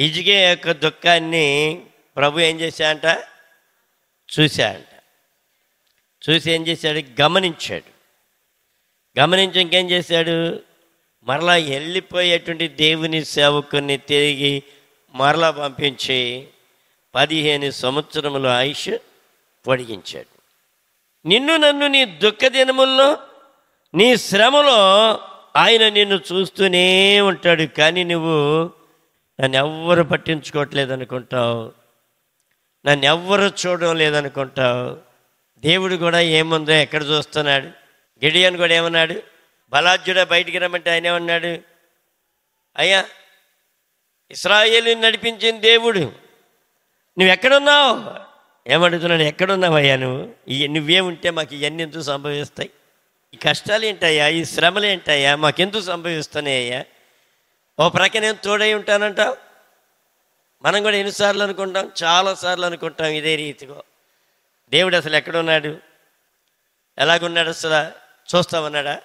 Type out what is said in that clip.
హిజ్కియా యొక్క దుఃఖాన్ని ప్రభు ఏం చేశాడంట? చూశాడంట. చూసి ఏం చేశాడు? గమనించాడు. గమనించి ఇంకేం చేశాడు? మరలా వెళ్ళిపోయేటువంటి దేవుని సేవకుని తిరిగి మరలా పంపించి 15 సంవత్సరముల ఆయుష్ పొడిగించాడు. నిన్ను నన్ను నీ దుఃఖ దినముల్లో, నీ శ్రమలో ఆయన నిన్ను చూస్తూనే ఉంటాడు. కానీ నువ్వు నన్ను ఎవ్వరు పట్టించుకోవట్లేదు అనుకుంటావు, నన్ను ఎవ్వరు చూడడం లేదనుకుంటావు. దేవుడు కూడా ఏముందో ఎక్కడ చూస్తున్నాడు? గిడియోను కూడా ఏమన్నాడు? బలాఢ్యుడా బయటికి రమ్మంటే ఆయన ఏమన్నాడు? అయ్యా, ఇశ్రాయేలుని నడిపించిన దేవుడు, నువ్వు ఎక్కడున్నావు? ఏమడుగుతున్నాడు? ఎక్కడున్నావయ్యా నువ్వు? నువ్వేముంటే మాకు ఇవన్నీ ఎందుకు సంభవిస్తాయి? ఈ కష్టాలు ఏంటయ్యా, ఈ శ్రమలు ఏంటయ్యా, మాకెందుకు సంభవిస్తున్నాయ్యా? ఓ ప్రక్కనేం తోడై ఉంటానంటావు. మనం కూడా ఎన్నిసార్లు అనుకుంటాం? చాలాసార్లు అనుకుంటాం ఇదే రీతిగా. దేవుడు అసలు ఎక్కడున్నాడు? ఎలాగున్నాడు? అసలు చూస్తామన్నాడా?